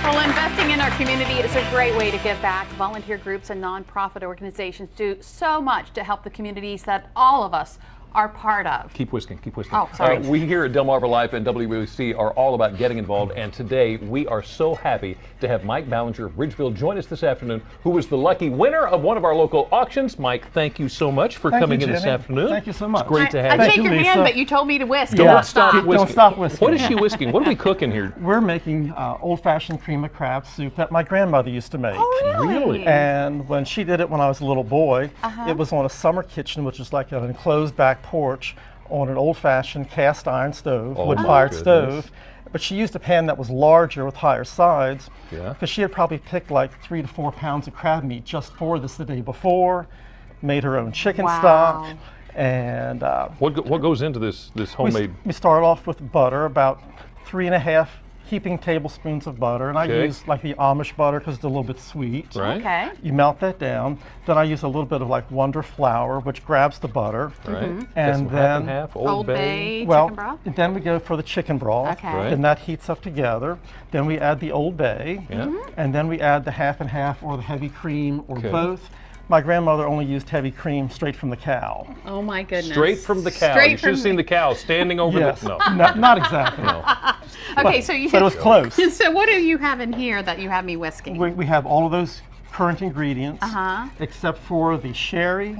Well, investing in our community is a great way to give back. Volunteer groups and nonprofit organizations do so much to help the communities that all of us are part of. Keep whisking, keep whisking. Oh, sorry. We here at Delmarva Life and WBC are all about getting involved, and today we are so happy to have Mike Ballenger of Bridgeville join us this afternoon, who was the lucky winner of one of our local auctions. Mike, thank you so much for coming in this afternoon. Thank you so much. It's great to have I you. take your hand, but you told me to whisk. Don't stop whisking. Don't stop whisking. What is she whisking? What are we cooking here? We're making old-fashioned cream of crab soup that my grandmother used to make. Oh, really? And when she did it when I was a little boy, it was on a summer kitchen, which is like an enclosed back porch, on an old-fashioned cast iron stove, wood-fired stove. But she used a pan that was larger with higher sides, because she had probably picked like 3 to 4 pounds of crab meat just for this the day before, made her own chicken stock, and what goes into this homemade? We start off with butter, about 3½ heaping tablespoons of butter, and I use like the Amish butter because it's a little bit sweet. Right. Okay. You melt that down. Then I use a little bit of like Wonder flour, which grabs the butter. Right. And then half, Old Bay well, chicken broth. then we go for the chicken broth. Okay. Right. And that heats up together. Then we add the Old Bay. And then we add the half and half or the heavy cream or both. My grandmother only used heavy cream straight from the cow. Oh my goodness. Straight from the cow. Straight You should have seen the cow standing over the... No. Not exactly. No. Okay, so you But it was close. So what do you have in here that you have me whisking? We have all of those current ingredients, except for the sherry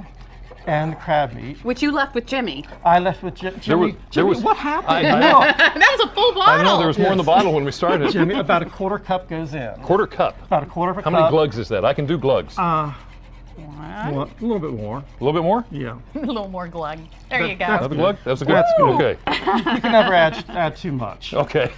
and the crab meat. Which you left with Jimmy. I left with Jimmy. There was what happened? That was a full bottle. I know, there was more in the bottle when we started. Jimmy, about a quarter cup goes in. Quarter cup. About a quarter of a How cup. many glugs is that? I can do glugs. Well, a little bit more. A little bit more? Yeah. A little more glug. There you go. Another glug? That was a good. That's good. Okay. You can never add too much. Okay.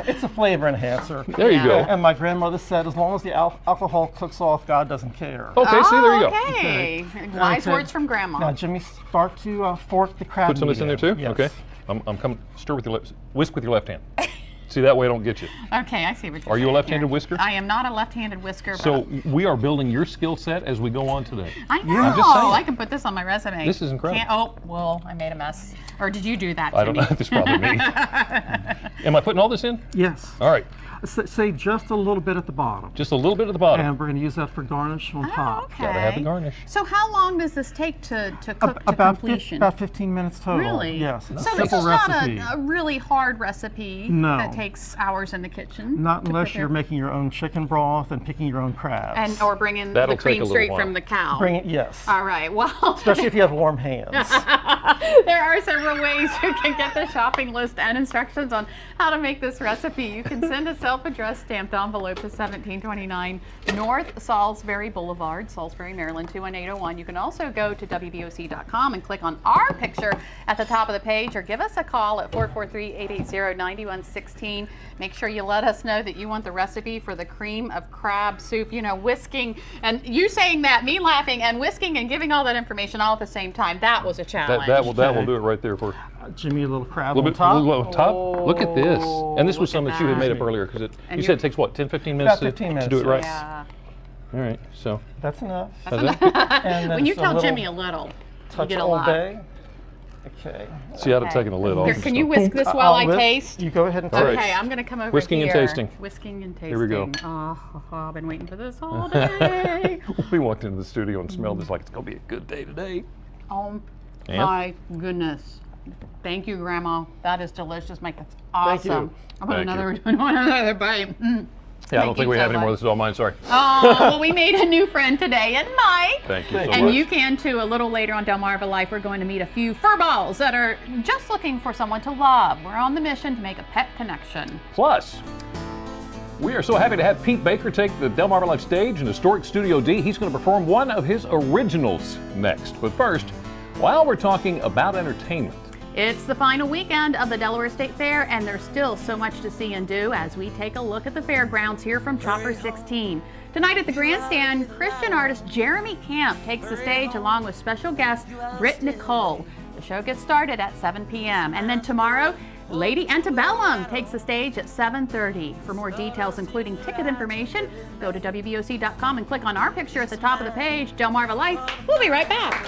It's a flavor enhancer. There you go. And my grandmother said, as long as the alcohol cooks off, God doesn't care. Okay, see, there you go. Okay. Wise words from Grandma. Now, Jimmy, start to fork the crab Put some of this in there too? Yes. Okay. I'm coming, stir with your left, whisk with your left hand. See, that way I don't get you. Okay, I see what you're saying. Are you a left-handed here. whisker? I am not a left-handed whisker. So we are building your skill set as we go on today. I know. I'm just saying. I can put this on my resume. This is incredible. Well, I made a mess. Or did you do that, I don't know. Jimmy? This is probably me. Am I putting all this in? Yes. All right. Say just a little bit at the bottom. Just a little bit at the bottom. And we're going to use that for garnish on top. Okay. Gotta have the garnish. So how long does this take to cook to About completion? About 15 minutes total. Really? Yes. So It's this a is simple recipe. not a really hard recipe No. that takes hours in the kitchen. Not to unless prepare. you're making your own chicken broth and picking your own crabs. or bringing That'll the take a cream little straight while. from the cow. Bring it, yes. All right. Well, Especially if you have warm hands. there are several ways you can get the shopping list and instructions on how to make this recipe. You can send a self-addressed stamped envelope to 1729 North Salisbury Boulevard, Salisbury, Maryland 21801. You can also go to WBOC.com and click on our picture at the top of the page, or give us a call at 443-880-9116. Make sure you let us know that you want the recipe for the cream of crab soup. You know, whisking, and you saying that, me laughing, and whisking and giving all that information all at the same time. That was a challenge. That will do it right there for Jimmy, a little crab a on little bit top. on top. Look at this. And this was look something at that you had made that. up earlier, because And you said it takes what, 10, 15 minutes, About 15 to do it minutes, right? Yeah. All right, so. That's enough. How's that? And When you just a tell little Jimmy a little, you touch get a Old lot. Bay. Okay. See, I'd have taken the lid off. Here, and can you stuff. whisk this while I whisk. taste? You go ahead and All taste. right. Okay, I'm going to come over Whisking here. and tasting. Whisking and tasting. Here we go. Oh, I've been waiting for this all day. We walked into the studio and smelled this like it's going to be a good day today. Oh And? my goodness. Thank you, Grandma. That is delicious. Mike, that's Thank you. awesome. I want Thank another bite. Yeah, I Thank don't think you we so have any more. much. This is all mine, sorry. Oh, well, we made a new friend today, and Mike. Thank you so And much. you can too. A little later on Delmarva Life, we're going to meet a few furballs that are just looking for someone to love. We're on the mission to make a pet connection. Plus, we are so happy to have Pete Baker take the Delmarva Life stage in historic Studio D. He's going to perform one of his originals next. But first, while we're talking about entertainment, It's the final weekend of the Delaware State Fair, and there's still so much to see and do as we take a look at the fairgrounds here from Chopper 16. Tonight at the grandstand, Christian artist Jeremy Camp takes the stage along with special guest Britt Nicole. The show gets started at 7 p.m. And then tomorrow, Lady Antebellum takes the stage at 7:30. For more details, including ticket information, go to WBOC.com and click on our picture at the top of the page, Delmarva Life. We'll be right back.